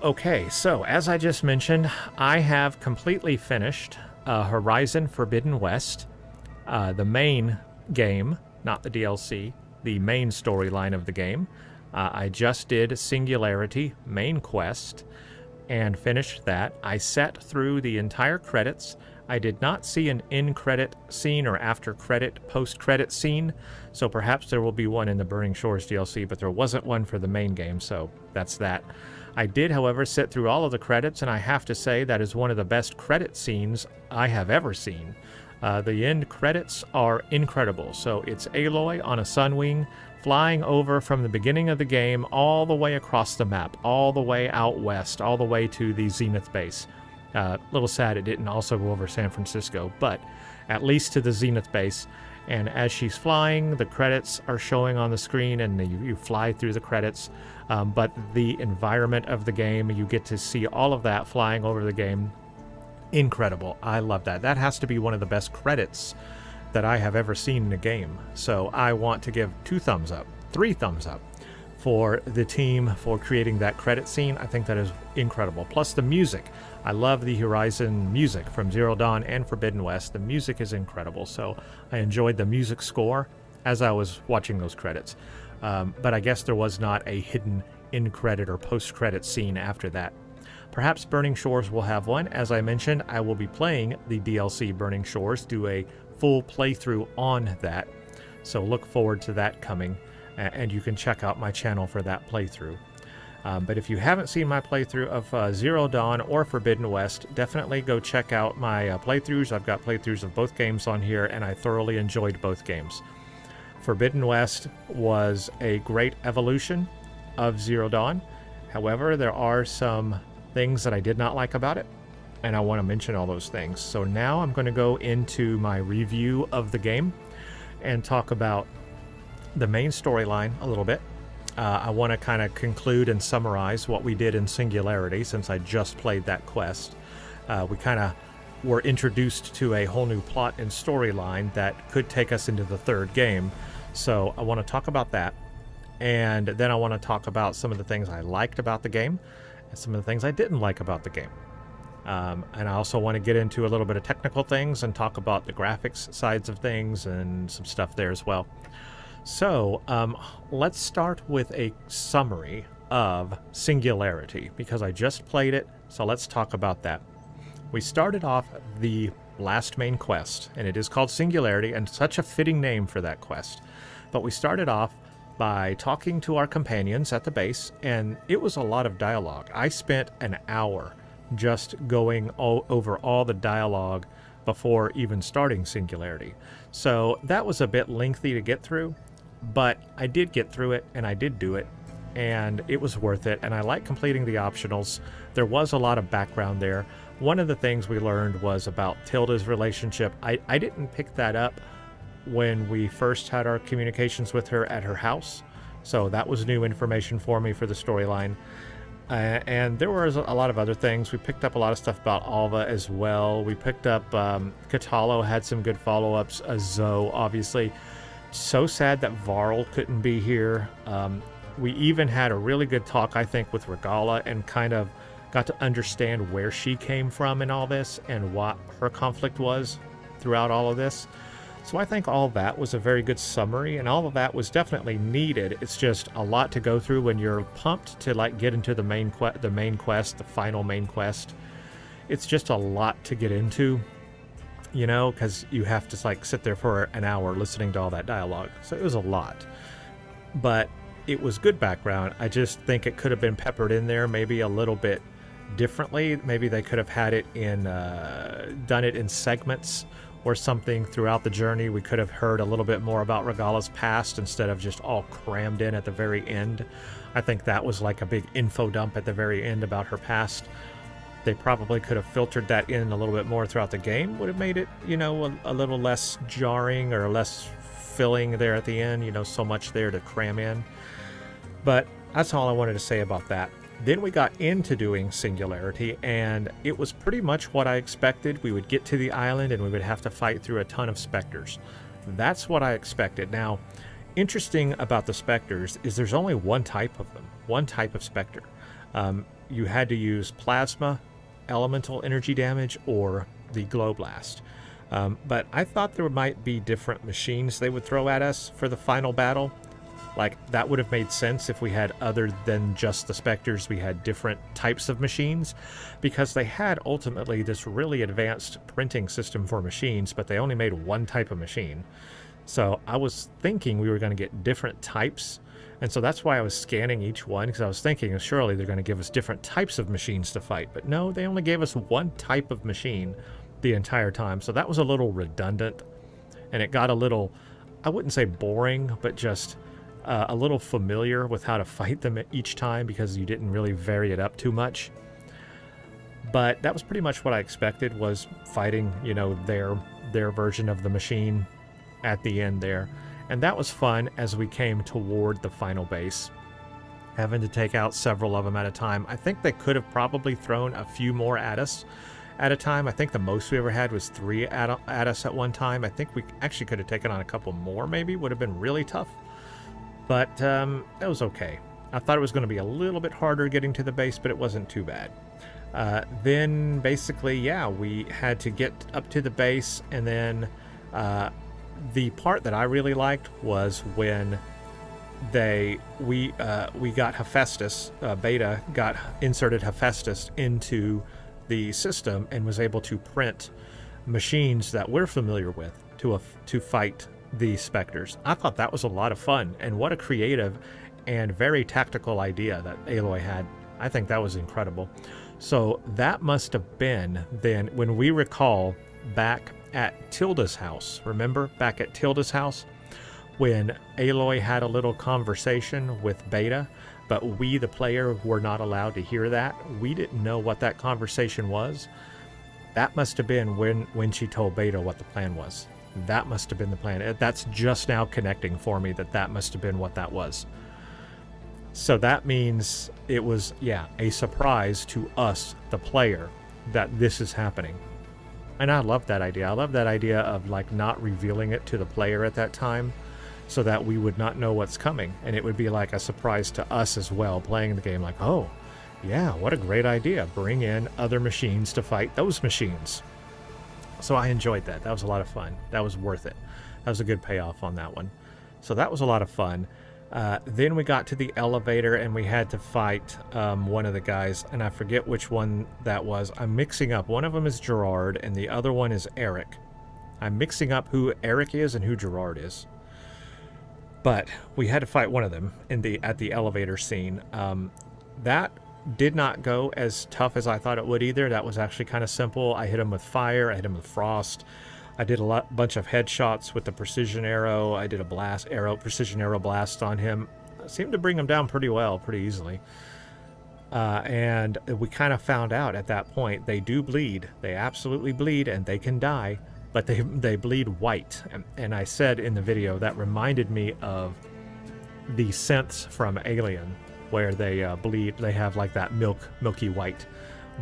Okay, so as I just mentioned, I have completely finished Horizon Forbidden West, the main game, not the DLC, the main storyline of the game. I just did Singularity main quest and finished that. I sat through the entire credits. I did not see an in-credit scene or after-credit, post-credit scene, so perhaps there will be one in the Burning Shores DLC, but there wasn't one for the main game, so that's that. I did, however, sit through all of the credits, and I have to say that is one of the best credit scenes I have ever seen. The end credits are incredible. So it's Aloy on a Sunwing flying over from the beginning of the game all the way across the map, all the way out west, all the way to the Zenith base. A little sad it didn't also go over San Francisco, but at least to the Zenith base. And as she's flying, the credits are showing on the screen, and you fly through the credits. But the environment of the game, you get to see all of that flying over the game. Incredible. I love that. That has to be one of the best credits that I have ever seen in a game. So I want to give 2 thumbs up, 3 thumbs up for the team for creating that credit scene. I think that is incredible. Plus the music. I love the Horizon music from Zero Dawn and Forbidden West. The music is incredible. So I enjoyed the music score as I was watching those credits. But I guess there was not a hidden in-credit or post-credit scene after that. Perhaps Burning Shores will have one. As I mentioned, I will be playing the DLC Burning Shores, do a full playthrough on that. So look forward to that coming, and you can check out my channel for that playthrough. But if you haven't seen my playthrough of Zero Dawn or Forbidden West, definitely go check out my playthroughs. I've got playthroughs of both games on here, and I thoroughly enjoyed both games. Forbidden West was a great evolution of Zero Dawn. However, there are some things that I did not like about it, and I want to mention all those things. So now I'm going to go into my review of the game and talk about the main storyline a little bit. I want to kind of conclude and summarize what we did in Singularity, since I just played that quest. We kind of were introduced to a whole new plot and storyline that could take us into the third game. So I want to talk about that, and then I want to talk about some of the things I liked about the game and some of the things I didn't like about the game. And I also want to get into a little bit of technical things and talk about the graphics sides of things and some stuff there as well. So let's start with a summary of Singularity, because I just played it, so let's talk about that. We started off the last main quest, and it is called Singularity, and such a fitting name for that quest. But we started off by talking to our companions at the base, and it was a lot of dialogue. I spent an hour just going over all the dialogue before even starting Singularity. So that was a bit lengthy to get through, but I did get through it, and I did do it, and it was worth it, and I like completing the optionals. There was a lot of background there. One of the things we learned was about Tilda's relationship. I didn't pick that up when we first had our communications with her at her house, so that was new information for me for the storyline. And there was a lot of other things. We picked up a lot of stuff about Alva as well. We picked up Katalo had some good follow-ups. Zoe, obviously. So sad that Varl couldn't be here. We even had a really good talk, I think, with Regala, and kind of got to understand where she came from in all this and what her conflict was throughout all of this. So I think all that was a very good summary, and all of that was definitely needed. It's just a lot to go through when you're pumped to like get into the main quest, the final main quest. It's just a lot to get into, you know, because you have to like sit there for an hour listening to all that dialogue. So it was a lot, but it was good background. I just think it could have been peppered in there maybe a little bit differently. Maybe they could have had it in, done it in segments or something throughout the journey. We could have heard a little bit more about Regala's past instead of just all crammed in at the very end. I think that was like a big info dump at the very end about her past. They probably could have filtered that in a little bit more throughout the game. Would have made it, you know, a little less jarring or less filling there at the end, you know, so much there to cram in. But that's all I wanted to say about that. Then we got into doing Singularity, and it was pretty much what I expected. We would get to the island and we would have to fight through a ton of specters. That's what I expected. Now, interesting about the specters is there's only one type of them, one type of specter. you had to use plasma, elemental energy damage, or the glow blast. But I thought there might be different machines they would throw at us for the final battle. Like, that would have made sense if we had, other than just the Spectres, we had different types of machines, because they had ultimately this really advanced printing system for machines, but they only made one type of machine. So I was thinking we were going to get different types, and so that's why I was scanning each one, because I was thinking surely they're going to give us different types of machines to fight. But no, they only gave us one type of machine the entire time, so that was a little redundant, and it got a little, I wouldn't say boring, but just a little familiar with how to fight them each time, because you didn't really vary it up too much. But that was pretty much what I expected, was fighting, you know, their version of the machine at the end there. And that was fun as we came toward the final base, having to take out several of them at a time. I think they could have probably thrown a few more at us at a time. I think the most we ever had was 3 at us at one time. I think we actually could have taken on a couple more, maybe. Would have been really tough. But it was okay. I thought it was going to be a little bit harder getting to the base, but it wasn't too bad. Then basically, yeah, we had to get up to the base, and then the part that I really liked was when we got Hephaestus, Beta got inserted Hephaestus into the system and was able to print machines that we're familiar with to fight the Spectres. I thought that was a lot of fun, and what a creative and very tactical idea that Aloy had. I think that was incredible. So that must have been then when we recall back at Tilda's house. Remember back at Tilda's house when Aloy had a little conversation with Beta, but we, the player, were not allowed to hear that. We didn't know what that conversation was. That must have been when she told Beta what the plan was. That must have been the plan. That's just now connecting for me that must have been what that was. So that means it was, yeah, a surprise to us, the player, that this is happening. And I love that idea. I love that idea of like not revealing it to the player at that time so that we would not know what's coming. And it would be like a surprise to us as well, playing the game like, oh, yeah, what a great idea. Bring in other machines to fight those machines. So I enjoyed that. That was a lot of fun. That was worth it. That was a good payoff on that one. So that was a lot of fun. Then we got to the elevator and we had to fight one of the guys, and I forget which one that was. I'm mixing up. One of them is Gerard and the other one is Eric. I'm mixing up who Eric is and who Gerard is. But we had to fight one of them at the elevator scene. That did not go as tough as I thought it would either. That was actually kind of simple. I hit him with fire. I hit him with frost. I did a bunch of headshots with the precision arrow. I did a precision arrow blast on him. I seemed to bring him down pretty well, pretty easily. And we kind of found out at that point they do bleed. They absolutely bleed, and they can die, but they bleed white. And I said in the video that reminded me of the synths from Alien, where they bleed. They have like that milky white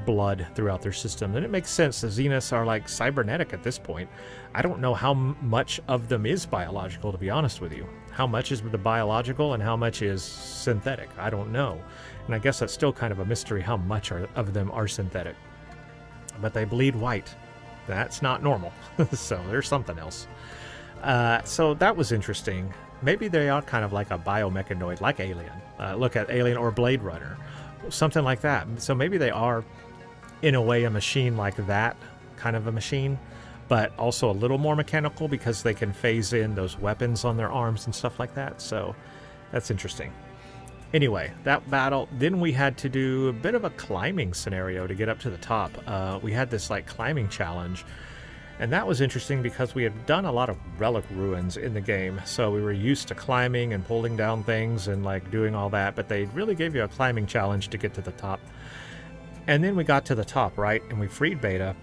blood throughout their system, and it makes sense. The Zeniths are like cybernetic at this point. I don't know how much of them is biological, to be honest with you. How much is the biological and how much is synthetic? I don't know, and I guess that's still kind of a mystery how much of them are synthetic. But they bleed white. That's not normal. So there's something else. So that was interesting. Maybe they are kind of like a biomechanoid, like Alien. Look at Alien or Blade Runner. Something like that. So maybe they are, in a way, a machine like that, kind of a machine, but also a little more mechanical because they can phase in those weapons on their arms and stuff like that. So that's interesting. Anyway, that battle, then we had to do a bit of a climbing scenario to get up to the top. We had this like climbing challenge, and that was interesting because we had done a lot of relic ruins in the game, so we were used to climbing and pulling down things and like doing all that, but they really gave you a climbing challenge to get to the top. And then we got to the top, right, and we freed Beta.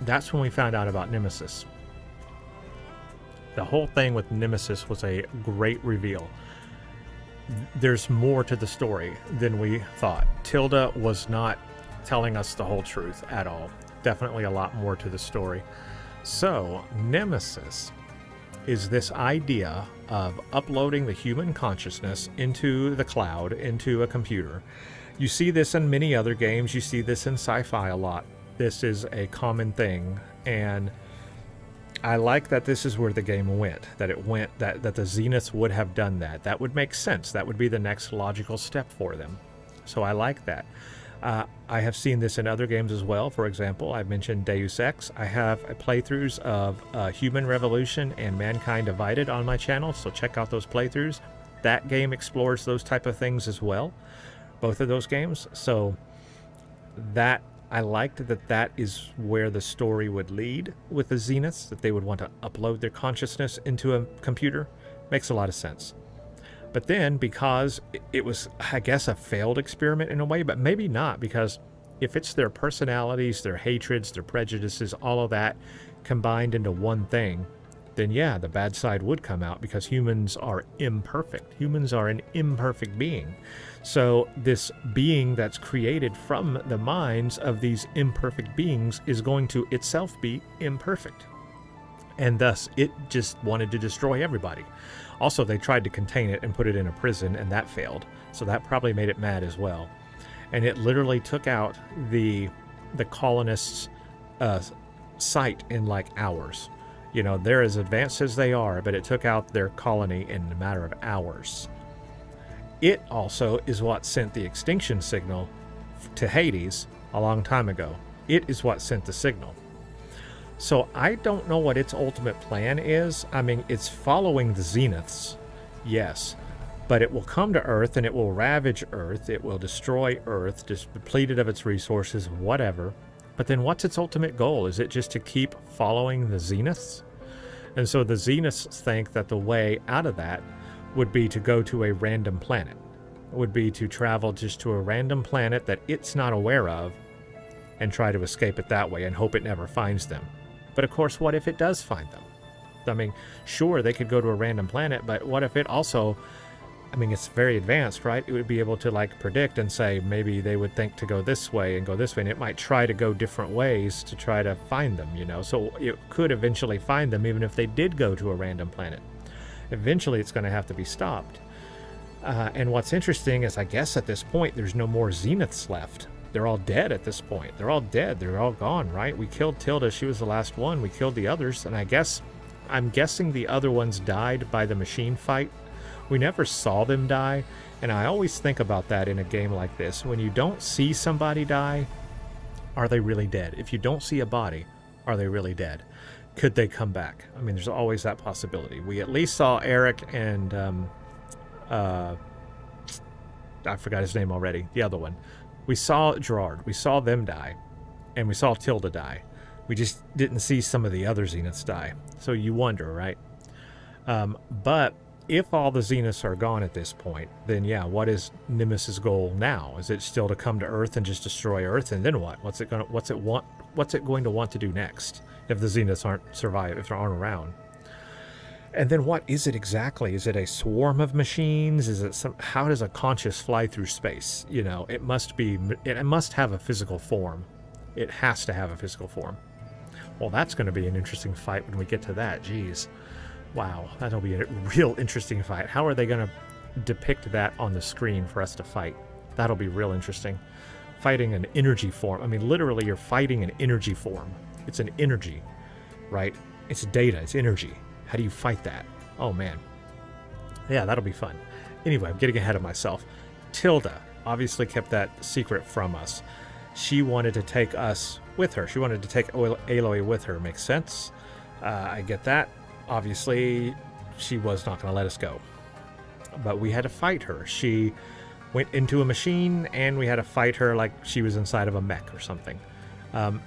That's when we found out about Nemesis. The whole thing with Nemesis was a great reveal. There's more to the story than we thought. Tilda was not telling us the whole truth at all. Definitely a lot more to the story. So, Nemesis is this idea of uploading the human consciousness into the cloud, into a computer, You see this in many other games. You see this in sci-fi a lot. This is a common thing, and I like that this is where the game went. That the Zeniths would have done that. That would make sense. That would be the next logical step for them. So I like that. I have seen this in other games as well. For example, I've mentioned Deus Ex. I have playthroughs of Human Revolution and Mankind Divided on my channel, so check out those playthroughs. That game explores those type of things as well, both of those games. So that I liked that is where the story would lead with the Zeniths, that they would want to upload their consciousness into a computer. Makes a lot of sense. But then, because it was, I guess, a failed experiment in a way, but maybe not, because if it's their personalities, their hatreds, their prejudices, all of that combined into one thing, then yeah, the bad side would come out, because humans are imperfect. Humans are an imperfect being. So this being that's created from the minds of these imperfect beings is going to itself be imperfect. And thus, it just wanted to destroy everybody. Also, they tried to contain it and put it in a prison, and that failed. So that probably made it mad as well. And it literally took out the colonists' site in like hours. You know, they're as advanced as they are, but it took out their colony in a matter of hours. It also is what sent the extinction signal to Hades a long time ago. It is what sent the signal. So I don't know what its ultimate plan is. I mean, it's following the Zeniths, yes, but it will come to Earth and it will ravage Earth. It will destroy Earth, just deplete it of its resources, whatever. But then what's its ultimate goal? Is it just to keep following the Zeniths? And so the Zeniths think that the way out of that would be to go to a random planet. It would be to travel just to a random planet that it's not aware of and try to escape it that way and hope it never finds them. But of course, what if it does find them? I mean, sure, they could go to a random planet, but what if it also, I mean, it's very advanced, right? It would be able to like predict and say, maybe they would think to go this way and go this way, and it might try to go different ways to try to find them, you know? So it could eventually find them even if they did go to a random planet. Eventually, it's going to have to be stopped. And what's interesting is, I guess at this point, there's no more Zeniths left. They're all dead at this point. They're all dead. They're all gone, right? We killed Tilda. She was the last one. We killed the others. And I'm guessing the other ones died by the machine fight. We never saw them die. And I always think about that in a game like this. When you don't see somebody die, are they really dead? If you don't see a body, are they really dead? Could they come back? I mean, there's always that possibility. We at least saw Eric and, I forgot his name already. The other one. We saw Gerard. We saw them die. And we saw Tilda die. We just didn't see some of the other Zeniths die. So you wonder, right? But if all the Zeniths are gone at this point, then yeah, what is Nemesis' goal now? Is it still to come to Earth and just destroy Earth? And then what? What's it going to want to do next if the Zeniths aren't around? And then what is it exactly? Is it a swarm of machines? Is it how does a conscious fly through space? You know, it must have a physical form. It has to have a physical form. Well, that's going to be an interesting fight when we get to that. Jeez. Wow, that'll be a real interesting fight. How are they going to depict that on the screen for us to fight? That'll be real interesting. Fighting an energy form. I mean, literally, you're fighting an energy form. It's an energy, right? It's data. It's energy. How do you fight that? Oh, man. Yeah, that'll be fun. Anyway, I'm getting ahead of myself. Tilda obviously kept that secret from us. She wanted to take us with her. She wanted to take Aloy with her. Makes sense. I get that. Obviously, she was not going to let us go. But we had to fight her. She went into a machine, and we had to fight her like she was inside of a mech or something.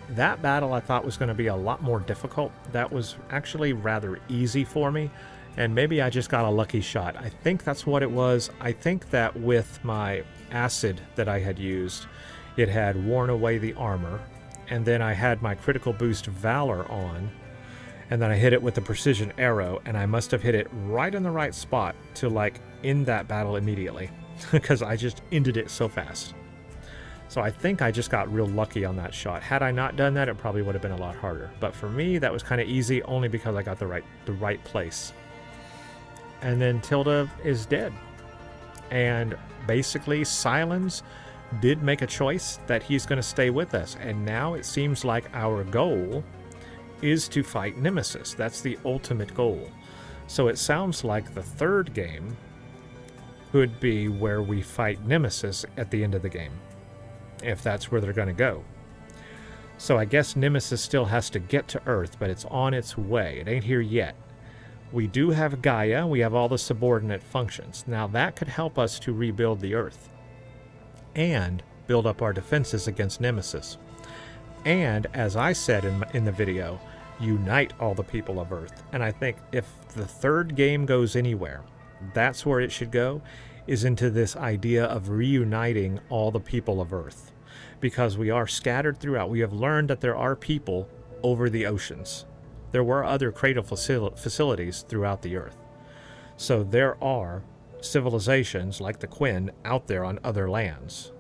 That battle I thought was going to be a lot more difficult. That was actually rather easy for me, and maybe I just got a lucky shot. I think that's what it was. I think that with my acid that I had used, it had worn away the armor, and then I had my critical boost Valor on, and then I hit it with the precision arrow, and I must have hit it right in the right spot to like end that battle immediately, because I just ended it so fast. So I think I just got real lucky on that shot. Had I not done that, it probably would have been a lot harder. But for me, that was kind of easy only because I got the right place. And then Tilda is dead. And basically, Silence did make a choice that he's going to stay with us. And now it seems like our goal is to fight Nemesis. That's the ultimate goal. So it sounds like the third game could be where we fight Nemesis at the end of the game, if that's where they're going to go. So I guess Nemesis still has to get to Earth, but it's on its way. It ain't here yet. We do have Gaia. We have all the subordinate functions. Now that could help us to rebuild the Earth and build up our defenses against Nemesis. And as I said in the video, unite all the people of Earth. And I think if the third game goes anywhere, that's where it should go, is into this idea of reuniting all the people of Earth. Because we are scattered throughout. We have learned that there are people over the oceans. There were other cradle facilities throughout the Earth. So there are civilizations like the Quinn out there on other lands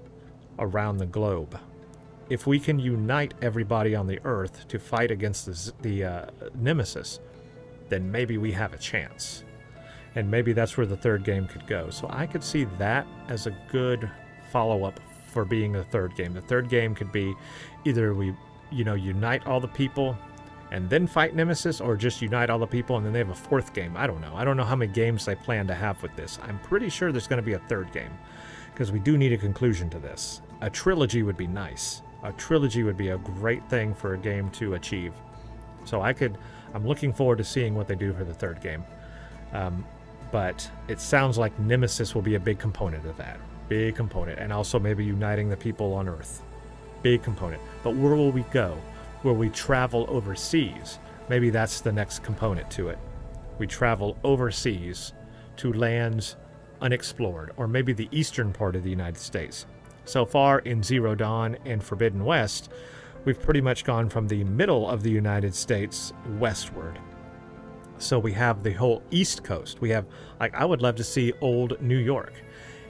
around the globe. If we can unite everybody on the Earth to fight against the Nemesis, then maybe we have a chance. And maybe that's where the third game could go. So I could see that as a good follow-up for being the third game. The third game could be either we, unite all the people and then fight Nemesis, or just unite all the people and then they have a fourth game. I don't know. I don't know how many games they plan to have with this. I'm pretty sure there's going to be a third game, because we do need a conclusion to this. A trilogy would be nice. A trilogy would be a great thing for a game to achieve. So I'm looking forward to seeing what they do for the third game. But it sounds like Nemesis will be a big component of that. Big component. And also maybe uniting the people on Earth. Big component. But where will we go? Will we travel overseas? Maybe that's the next component to it. We travel overseas to lands unexplored, or maybe the eastern part of the United States. So far in Zero Dawn and Forbidden West, we've pretty much gone from the middle of the United States westward. So we have the whole East Coast. We have, I would love to see old New York.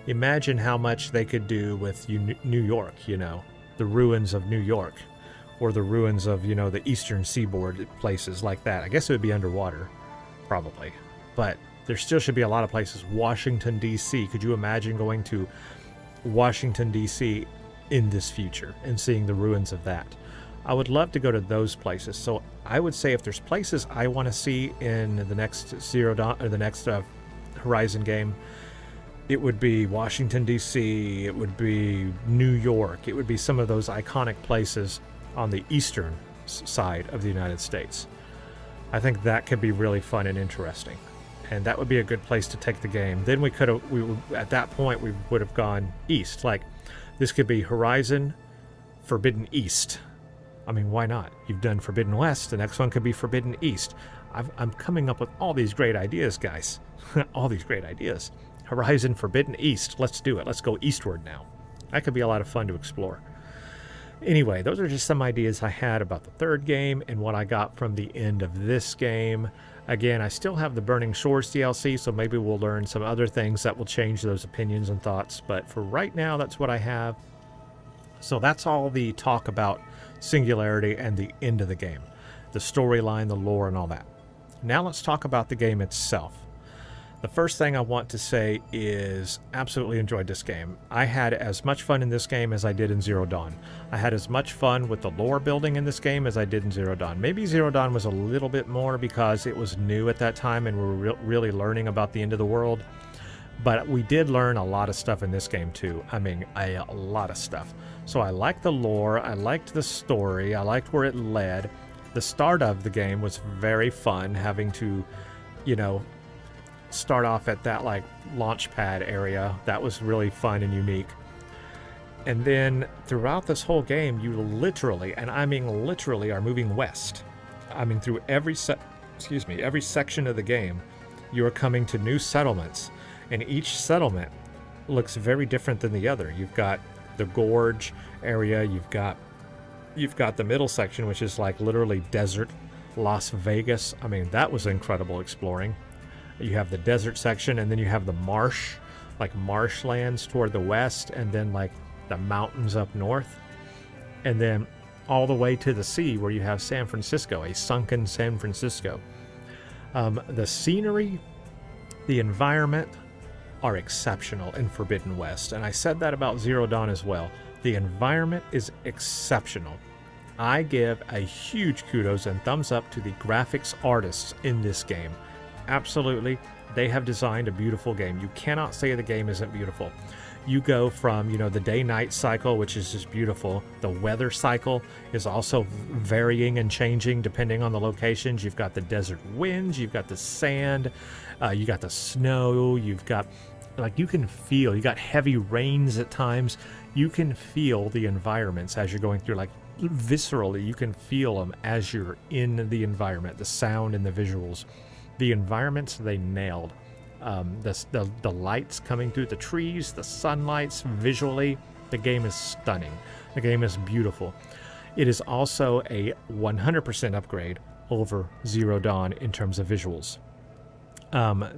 Imagine how much they could do with New York, the ruins of New York, or the ruins of, the eastern seaboard, places like that. I guess it would be underwater, probably. But there still should be a lot of places. Washington, D.C. Could you imagine going to Washington, D.C. in this future and seeing the ruins of that? I would love to go to those places. So I would say if there's places I want to see in the next Zero Dawn, or the next Horizon game, it would be Washington, D.C., it would be New York, it would be some of those iconic places on the eastern side of the United States. I think that could be really fun and interesting. And that would be a good place to take the game. Then at that point, we would have gone east. Like, this could be Horizon Forbidden East. I mean, why not? You've done Forbidden West. The next one could be Forbidden East. I'm coming up with all these great ideas, guys. All these great ideas. Horizon Forbidden East. Let's do it. Let's go eastward now. That could be a lot of fun to explore. Anyway, those are just some ideas I had about the third game and what I got from the end of this game. Again, I still have the Burning Shores DLC, so maybe we'll learn some other things that will change those opinions and thoughts. But for right now, that's what I have. So that's all the talk about Singularity and the end of the game. The storyline, the lore, and all that. Now let's talk about the game itself. The first thing I want to say is absolutely enjoyed this game. I had as much fun in this game as I did in Zero Dawn. I had as much fun with the lore building in this game as I did in Zero Dawn. Maybe Zero Dawn was a little bit more because it was new at that time and we were really learning about the end of the world. But we did learn a lot of stuff in this game too. I mean, a lot of stuff. So I liked the lore, I liked the story, I liked where it led. The start of the game was very fun, having to, start off at that launch pad area. That was really fun and unique. And then throughout this whole game, you literally, and I mean literally, are moving west. I mean, through every section of the game, you are coming to new settlements, and each settlement looks very different than the other. You've got the gorge area, you've got the middle section, which is literally desert, Las Vegas. I mean, that was incredible exploring. You have the desert section, and then you have the marshlands toward the west, and then the mountains up north, and then all the way to the sea where you have San Francisco, a sunken San Francisco. The scenery, the environment, are exceptional in Forbidden West, and I said that about Zero Dawn as well. The environment is exceptional. I give a huge kudos and thumbs up to the graphics artists in this game. Absolutely, they have designed a beautiful game. You cannot say the game isn't beautiful. You go from, you know, the day-night cycle, which is just beautiful. The weather cycle is also varying and changing depending on the locations. You've got the desert winds, you've got the sand, you got the snow, you've got, like, you can feel, you got heavy rains at times. You can feel the environments as you're going through, like, viscerally, you can feel them as you're in the environment, the sound and the visuals. The environments, they nailed. The lights coming through the trees, the sunlights, visually, the game is stunning. The game is beautiful. It is also a 100% upgrade over Zero Dawn in terms of visuals.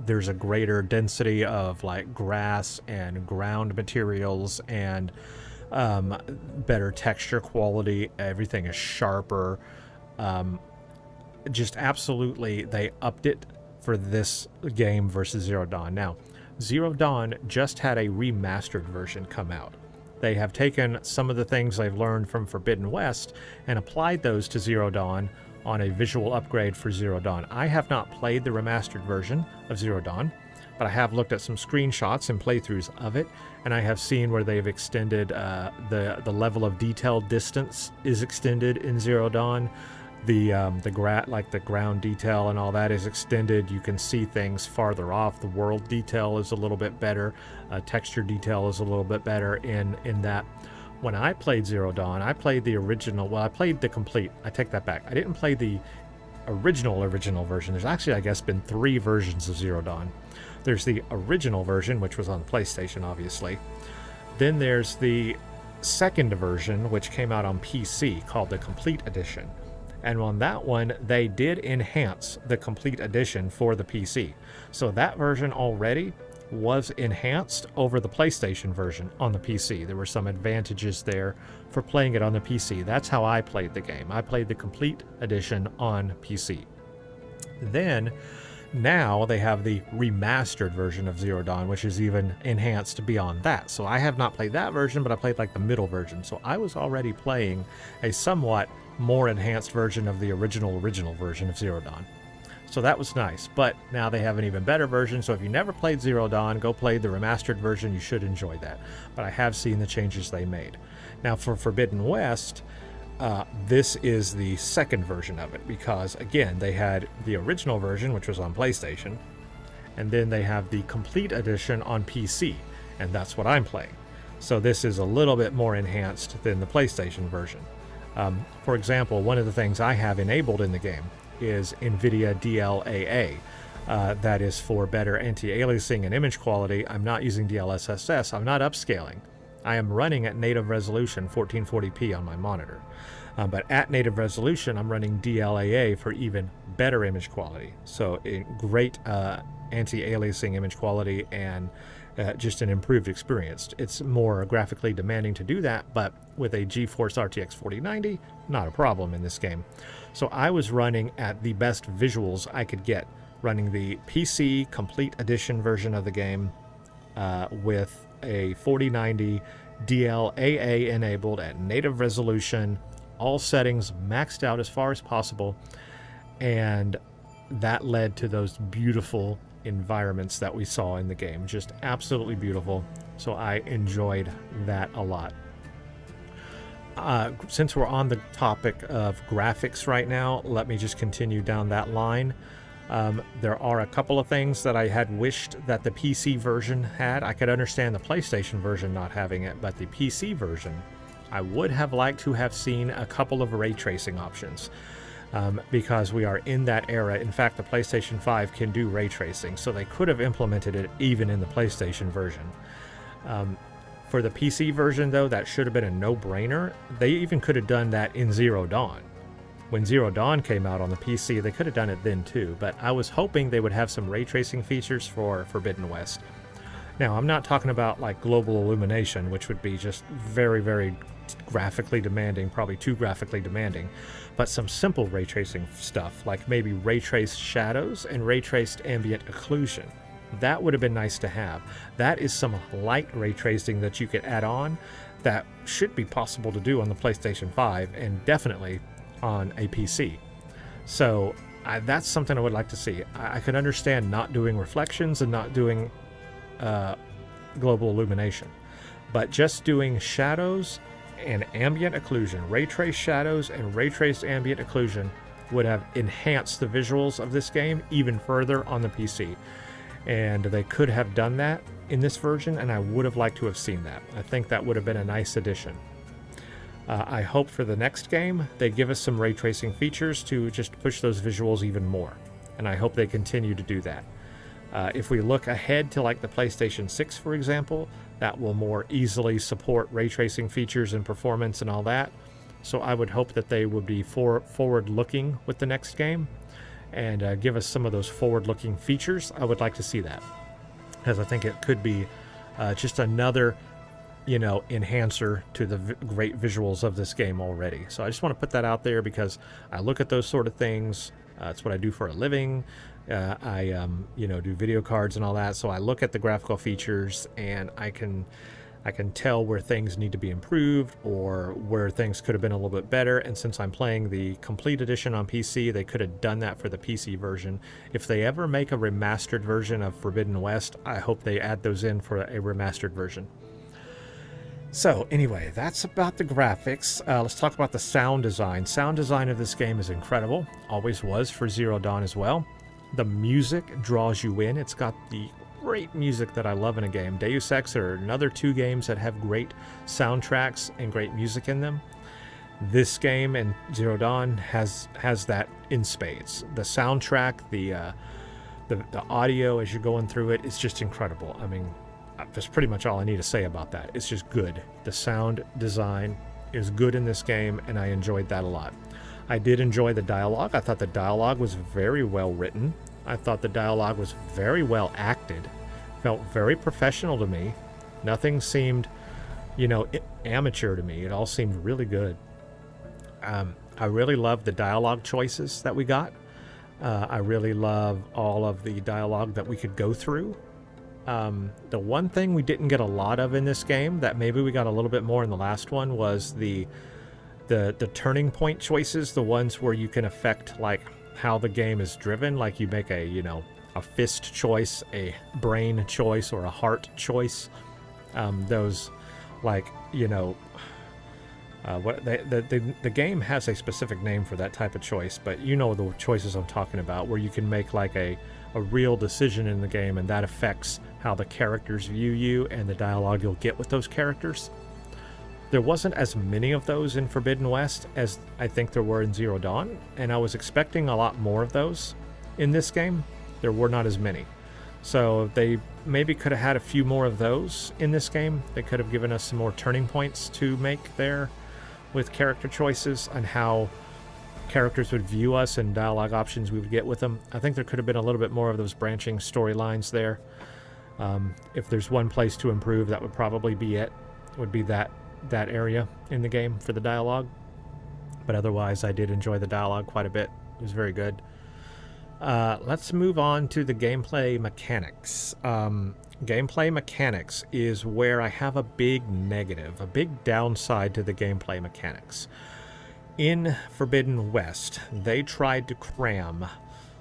There's a greater density of like grass and ground materials and better texture quality. Everything is sharper. Just absolutely, they upped it for this game versus Zero Dawn. Now, Zero Dawn just had a remastered version come out. They have taken some of the things they've learned from Forbidden West and applied those to Zero Dawn on a visual upgrade for Zero Dawn. I have not played the remastered version of Zero Dawn, but I have looked at some screenshots and playthroughs of it, and I have seen where they've extended the level of detail distance is extended in Zero Dawn. The ground detail and all that is extended. You can see things farther off. The world detail is a little bit better. Texture detail is a little bit better in that. When I played Zero Dawn, I played the original. Well, I played the complete. I take that back. I didn't play the original version. There's actually, I guess, been 3 versions of Zero Dawn. There's the original version, which was on PlayStation, obviously. Then there's the second version, which came out on PC, called the Complete Edition. And on that one, they did enhance the Complete Edition for the PC. So that version already was enhanced over the PlayStation version on the PC. There were some advantages there for playing it on the PC. That's how I played the game. I played the Complete Edition on PC. Then, now they have the remastered version of Zero Dawn, which is even enhanced beyond that. So I have not played that version, but I played like the middle version. So I was already playing a somewhat more enhanced version of the original version of Zero Dawn. So that was nice, but now they have an even better version. So if you never played Zero Dawn, go play the remastered version. You should enjoy that. But I have seen the changes they made. Now for Forbidden West, this is the second version of it, because again, they had the original version, which was on PlayStation, and then they have the Complete Edition on PC, and that's what I'm playing. So this is a little bit more enhanced than the PlayStation version. For example, one of the things I have enabled in the game is NVIDIA DLAA. That is for better anti-aliasing and image quality. I'm not using DLSS. I'm not upscaling. I am running at native resolution 1440p on my monitor. But at native resolution, I'm running DLAA for even better image quality. So great anti-aliasing image quality and just an improved experience. It's more graphically demanding to do that, but with a GeForce RTX 4090, not a problem in this game. So I was running at the best visuals I could get, running the PC Complete Edition version of the game with a 4090 DLAA enabled at native resolution, all settings maxed out as far as possible, and that led to those beautiful environments that we saw in the game. Just absolutely beautiful. So I enjoyed that a lot. Since we're on the topic of graphics right now, let me just continue down that line. There are a couple of things that I had wished that the PC version had. I could understand the PlayStation version not having it, but the PC version, I would have liked to have seen a couple of ray tracing options. Because we are in that era. In fact, the PlayStation 5 can do ray tracing, so they could have implemented it even in the PlayStation version. For the PC version, though, that should have been a no-brainer. They even could have done that in Zero Dawn. When Zero Dawn came out on the PC, they could have done it then too, but I was hoping they would have some ray tracing features for Forbidden West. Now, I'm not talking about like global illumination, which would be just very, very graphically demanding, probably too graphically demanding, but some simple ray tracing stuff, like maybe ray traced shadows and ray traced ambient occlusion. That would have been nice to have. That is some light ray tracing that you could add on that should be possible to do on the PlayStation 5 and definitely on a PC. So that's something I would like to see. I could understand not doing reflections and not doing global illumination, but just doing shadows and ambient occlusion, ray trace shadows and ray traced ambient occlusion would have enhanced the visuals of this game even further on the PC. And they could have done that in this version, and I would have liked to have seen that. I think that would have been a nice addition. I hope for the next game they give us some ray tracing features to just push those visuals even more, and I hope they continue to do that. If we look ahead to like the PlayStation 6, for example, that will more easily support ray tracing features and performance and all that. So I would hope that they would be forward-looking with the next game and give us some of those forward-looking features. I would like to see that, because I think it could be just another, enhancer to the great visuals of this game already. So I just want to put that out there because I look at those sort of things. It's what I do for a living. I do video cards and all that. So I look at the graphical features and I can tell where things need to be improved or where things could have been a little bit better. And since I'm playing the complete edition on PC, they could have done that for the PC version. If they ever make a remastered version of Forbidden West, I hope they add those in for a remastered version. So anyway, that's about the graphics. Let's talk about the sound design. Sound design of this game is incredible. Always was for Zero Dawn as well. The music draws you in. It's got the great music that I love in a game. Deus Ex are another two games that have great soundtracks and great music in them. This game and Zero Dawn has that in spades. The soundtrack, the audio as you're going through it, it's just incredible. I mean, that's pretty much all I need to say about that. It's just good. The sound design is good in this game, and I enjoyed that a lot. I did enjoy the dialogue. I thought the dialogue was very well written. I thought the dialogue was very well acted. Felt very professional to me. Nothing seemed, amateur to me. It all seemed really good. I really loved the dialogue choices that we got. I really love all of the dialogue that we could go through. The one thing we didn't get a lot of in this game that maybe we got a little bit more in the last one was the turning point choices, the ones where you can affect like how the game is driven, like you make a fist choice, a brain choice, or a heart choice. Those like the game has a specific name for that type of choice, but you know the choices I'm talking about, where you can make like a real decision in the game, and that affects how the characters view you and the dialogue you'll get with those characters. There wasn't as many of those in Forbidden West as I think there were in Zero Dawn, and I was expecting a lot more of those in this game. There were not as many. So they maybe could have had a few more of those in this game. They could have given us some more turning points to make there with character choices and how characters would view us and dialogue options we would get with them. I think there could have been a little bit more of those branching storylines there. If there's one place to improve, that would probably be it. Would be that area in the game for the dialogue. But otherwise, I did enjoy the dialogue quite a bit. It was very good. Let's move on to the gameplay mechanics. Gameplay mechanics is where I have a big negative, a big downside to the gameplay mechanics. In Forbidden West, they tried to cram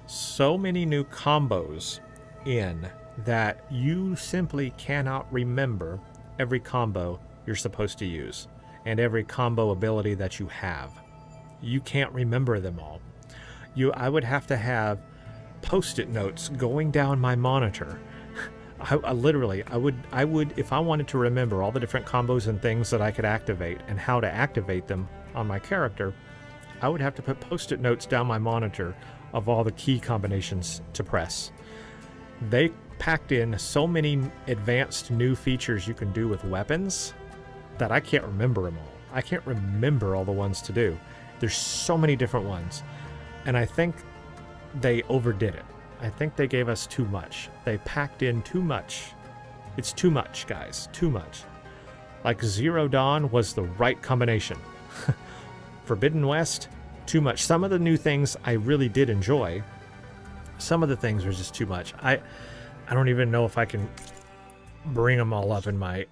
so many new combos in that you simply cannot remember every combo you're supposed to use and every combo ability that you have. You can't remember them all. I would have to have post-it notes going down my monitor. I would, if I wanted to remember all the different combos and things that I could activate and how to activate them on my character, I would have to put post-it notes down my monitor of all the key combinations to press. They packed in so many advanced new features you can do with weapons that I can't remember them all. I can't remember all the ones to do. There's so many different ones. And I think they overdid it. I think they gave us too much. They packed in too much. It's too much, guys. Too much. Like Zero Dawn was the right combination. Forbidden West, too much. Some of the new things I really did enjoy. Some of the things were just too much. I don't even know if I can bring them all up in my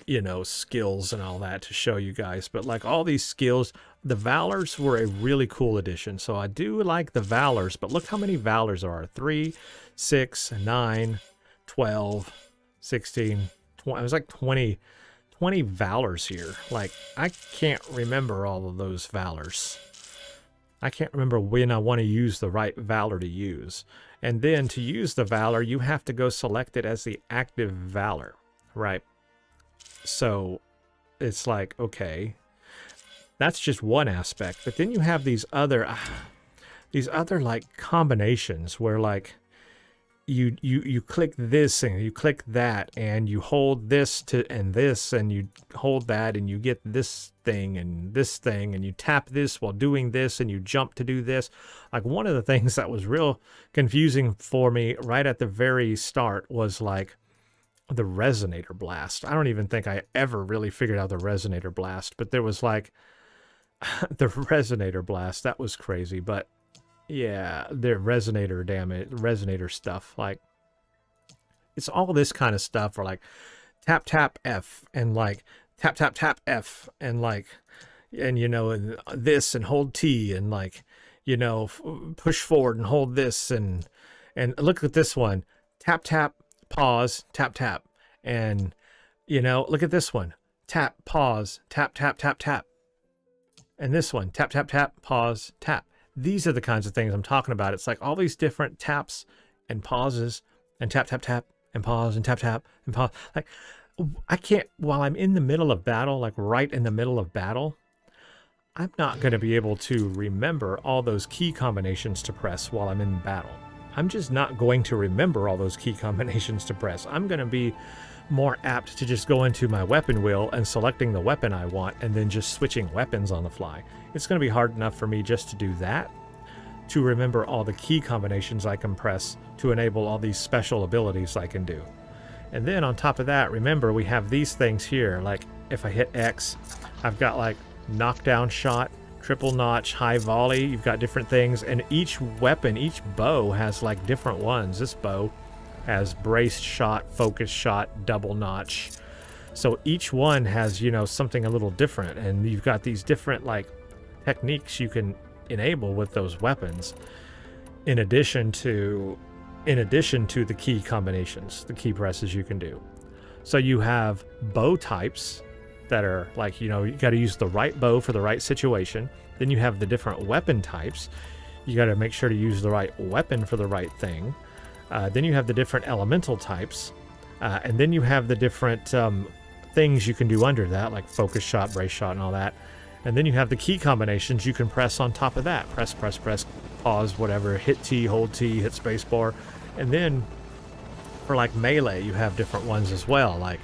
you know, skills and all that to show you guys, but like all these skills, the valors were a really cool addition. So I do like the valors, but look how many valors there are: 3, 6, 9, 12, 16, 20. It was like 20 valors here. Like, I can't remember all of those valors. I can't remember when I want to use the right valor to use. And then to use the valor, you have to go select it as the active valor, right? So it's like, okay, that's just one aspect. But then you have these other like combinations where like you click this and you click that and you hold this to and this and you hold that and you get this thing and you tap this while doing this and you jump to do this. Like, one of the things that was real confusing for me right at the very start was like the resonator blast. I don't even think I ever really figured out the resonator blast, but there was like the resonator blast. That was crazy. But yeah, the resonator damage, resonator stuff, like it's all this kind of stuff, or like tap tap F and like tap tap tap F and like, and you know, and this and hold T and like, you know, push forward and hold this and look at this one, tap tap pause tap tap, and you know, look at this one, tap pause tap tap tap tap, and this one, tap tap tap pause tap. These are the kinds of things I'm talking about. It's like all these different taps and pauses and tap, tap, tap and pause and tap, tap and pause. Like, I can't, while I'm in the middle of battle, like right in the middle of battle, I'm not going to be able to remember all those key combinations to press while I'm in battle. I'm just not going to remember all those key combinations to press. I'm going to be more apt to just go into my weapon wheel and selecting the weapon I want and then just switching weapons on the fly. It's going to be hard enough for me just to do that, to remember all the key combinations I can press to enable all these special abilities I can do. And then on top of that, remember we have these things here. Like if I hit X, I've got like knockdown shot, triple notch, high volley. You've got different things, and each weapon, each bow has like different ones. This bow has braced shot, focus shot, double notch. So each one has, you know, something a little different, and you've got these different like techniques you can enable with those weapons in addition to the key combinations, the key presses you can do. So you have bow types that are like, you know, you got to use the right bow for the right situation. Then you have the different weapon types. You got to make sure to use the right weapon for the right thing. Then you have the different elemental types, and then you have the different things you can do under that, like focus shot, brace shot, and all that. And then you have the key combinations you can press on top of that. Press, press, press, pause, whatever, hit T, hold T, hit spacebar. And then for like melee, you have different ones as well. Like,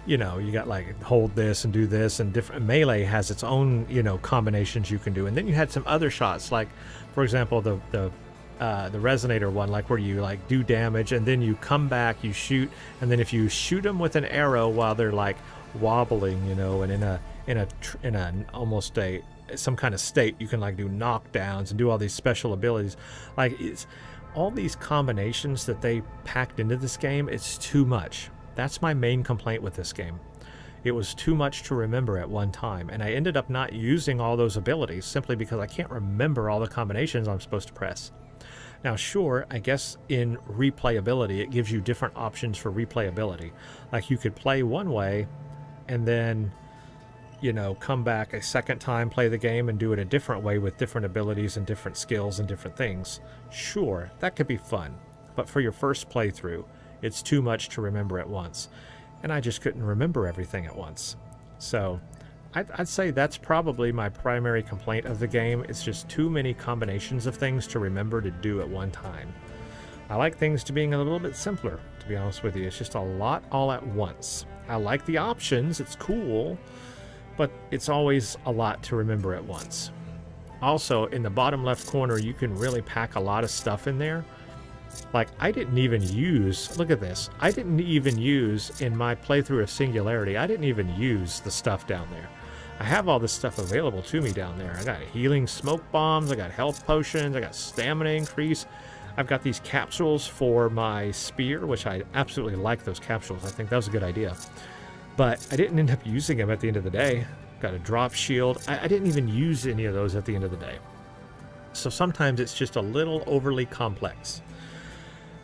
you know, you got like hold this and do this, and different melee has its own, you know, combinations you can do. And then you had some other shots, like for example, the resonator one, like where you like do damage and then you come back, you shoot, and then if you shoot them with an arrow while they're like wobbling, you know, and in a almost some kind of state, you can like do knockdowns and do all these special abilities. Like, it's all these combinations that they packed into this game. It's too much. That's my main complaint with this game. It was too much to remember at one time, and I ended up not using all those abilities simply because I can't remember all the combinations I'm supposed to press. Now, sure, I guess in replayability, it gives you different options for replayability. Like, you could play one way and then, you know, come back a second time, play the game, and do it a different way with different abilities and different skills and different things. Sure, that could be fun. But for your first playthrough, it's too much to remember at once. And I just couldn't remember everything at once. So I'd say that's probably my primary complaint of the game. It's just too many combinations of things to remember to do at one time. I like things to being a little bit simpler, to be honest with you. It's just a lot all at once. I like the options, it's cool, but it's always a lot to remember at once. Also, in the bottom left corner, you can really pack a lot of stuff in there. Like, I didn't even use, look at this, I didn't even use, in my playthrough of Singularity, I didn't even use the stuff down there. I have all this stuff available to me down there. I got healing smoke bombs, I got health potions, I got stamina increase, I've got these capsules for my spear, which I absolutely like those capsules. I think that was a good idea. But I didn't end up using them at the end of the day. Got a drop shield. I didn't even use any of those at the end of the day. So sometimes it's just a little overly complex.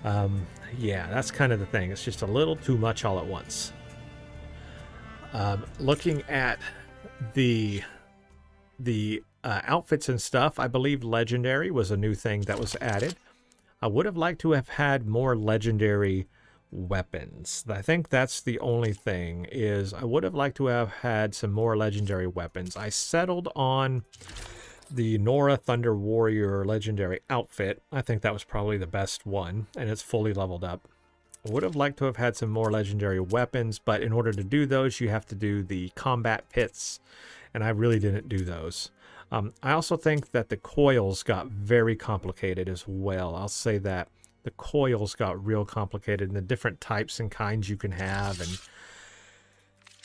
Yeah, that's kind of the thing. It's just a little too much all at once. Looking at the outfits and stuff, I believe legendary was a new thing that was added. I would have liked to have had more legendary weapons. I think that's the only thing, is I would have liked to have had some more legendary weapons. I settled on the Nora Thunder Warrior legendary outfit. I think that was probably the best one, and it's fully leveled up. I would have liked to have had some more legendary weapons, but in order to do those, you have to do the combat pits, and I really didn't do those. I also think that the coils got very complicated as well. I'll say that. The coils got real complicated, and the different types and kinds you can have, and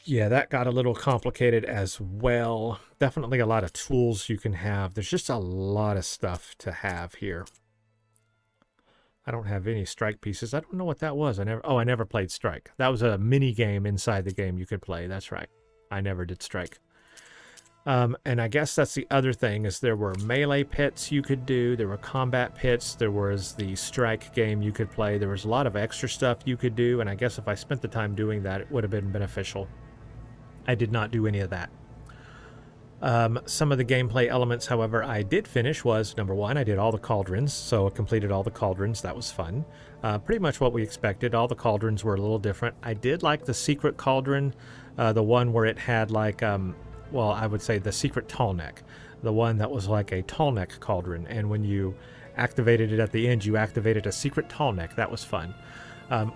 yeah, that got a little complicated as well. Definitely a lot of tools you can have. There's just a lot of stuff to have here. I don't have any strike pieces. I don't know what that was. I never played strike. That was a mini game inside the game you could play. That's right. I never did strike. And I guess that's the other thing, is there were melee pits you could do. There were combat pits. There was the strike game you could play. There was a lot of extra stuff you could do. And I guess if I spent the time doing that, it would have been beneficial. I did not do any of that. Some of the gameplay elements, however, I did finish was, number one, I did all the cauldrons, so I completed all the cauldrons. That was fun. Pretty much what we expected. All the cauldrons were a little different. I did like the secret cauldron, the one where it had like, well, I would say the secret tall neck, the one that was like a tall neck cauldron, and when you activated it at the end, you activated a secret tall neck. That was fun.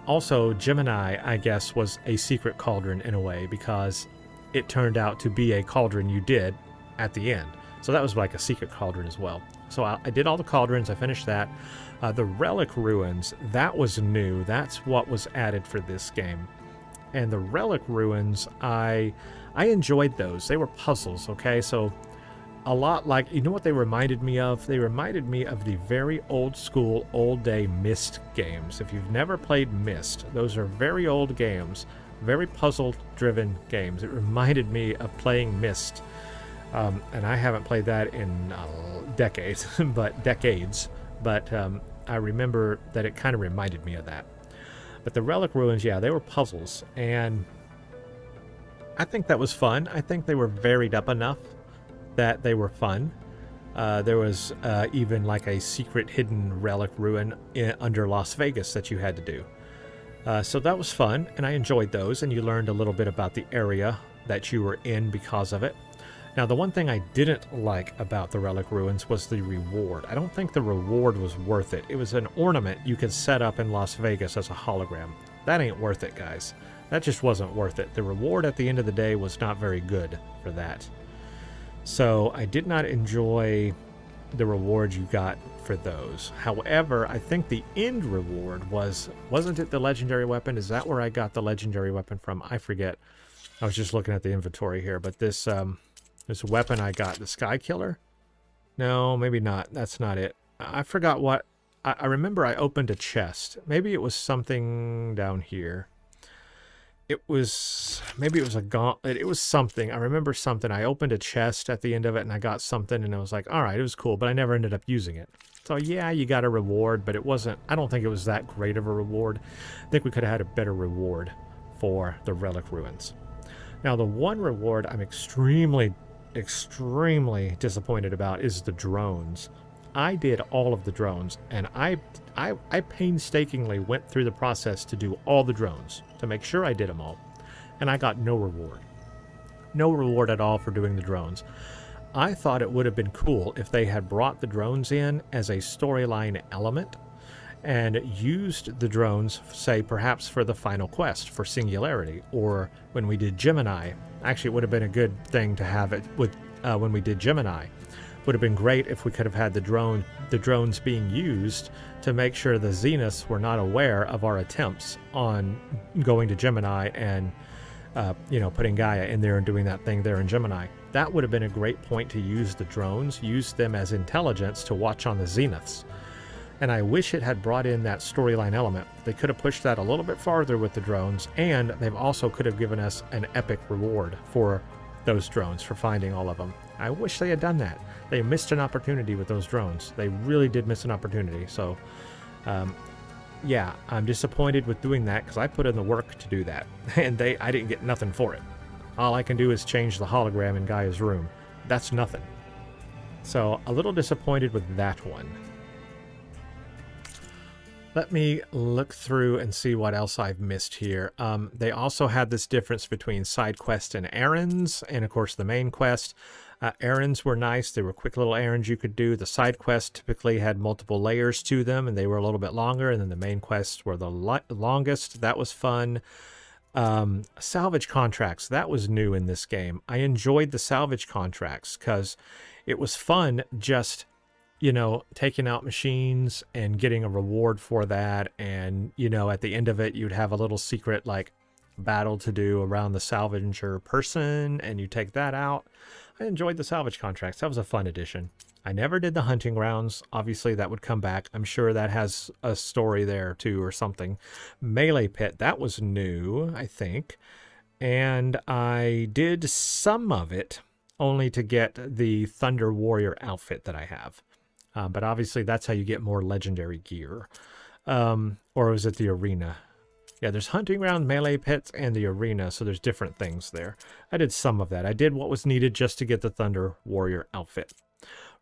Also, Gemini, I guess, was a secret cauldron in a way, because it turned out to be a cauldron you did at the end. So that was like a secret cauldron as well. So I did all the cauldrons. I finished that. The Relic Ruins, that was new. That's what was added for this game. And the Relic Ruins, I enjoyed those. They were puzzles, okay? So a lot like, you know what they reminded me of? They reminded me of the very old school, old day Myst games. If you've never played Myst, those are very old games. Very puzzle-driven games. It reminded me of playing Myst, and I haven't played that in decades, but I remember that it kind of reminded me of that. But the Relic Ruins, yeah, they were puzzles, and I think that was fun. I think they were varied up enough that they were fun. There was even like a secret hidden relic ruin under Las Vegas that you had to do. So that was fun, and I enjoyed those, and you learned a little bit about the area that you were in because of it. Now, the one thing I didn't like about the Relic Ruins was the reward. I don't think the reward was worth it. It was an ornament you could set up in Las Vegas as a hologram. That ain't worth it, guys. That just wasn't worth it. The reward at the end of the day was not very good for that. So I did not enjoy the reward you got for those. However, I think the end reward wasn't it the legendary weapon? Is that where I got the legendary weapon from? I forget. I was just looking at the inventory here, but this weapon I got, the Sky Killer? No, maybe not. That's not it. I forgot what. I remember I opened a chest. Maybe it was something down here. Maybe it was a gauntlet. It was something. I remember something. I opened a chest at the end of it, and I got something, and I was like, all right, it was cool, but I never ended up using it. So yeah, you got a reward, but I don't think it was that great of a reward. I think we could have had a better reward for the Relic Ruins. Now, the one reward I'm extremely disappointed about is the drones. I did all of the drones, and I painstakingly went through the process to do all the drones, to make sure I did them all, and I got no reward. No reward at all for doing the drones. I thought it would have been cool if they had brought the drones in as a storyline element and used the drones, say, perhaps for the final quest for Singularity, or when we did Gemini. Actually, it would have been a good thing to have it with when we did Gemini. Would have been great if we could have had the drones being used to make sure the Zeniths were not aware of our attempts on going to Gemini and putting Gaia in there and doing that thing there in Gemini. That would have been a great point to use the drones, use them as intelligence to watch on the Zeniths. And I wish it had brought in that storyline element. They could have pushed that a little bit farther with the drones, and they've also could have given us an epic reward for those drones, for finding all of them. I wish they had done that. They missed an opportunity with those drones. They really did miss an opportunity. So, yeah, I'm disappointed with doing that because I put in the work to do that, and I didn't get nothing for it. All I can do is change the hologram in Gaia's room. That's nothing. So, a little disappointed with that one. Let me look through and see what else I've missed here. They also had this difference between side quests and errands, and of course the main quest. Errands were nice. They were quick little errands you could do. The side quests typically had multiple layers to them, and they were a little bit longer, and then the main quests were the longest. That was fun. Salvage contracts, that was new in this game. I enjoyed the salvage contracts because it was fun just, you know, taking out machines and getting a reward for that. And, you know, at the end of it, you'd have a little secret like battle to do around the salvager person, and you take that out. I enjoyed the salvage contracts. That was a fun addition. I never did the hunting grounds. Obviously, that would come back. I'm sure that has a story there too or something. Melee pit, that was new, I think. And I did some of it only to get the Thunder Warrior outfit that I have. But obviously, that's how you get more legendary gear. Or was it the arena? Yeah, there's hunting ground, melee pits, and the arena, so there's different things there. I did some of that. I did what was needed just to get the Thunder Warrior outfit.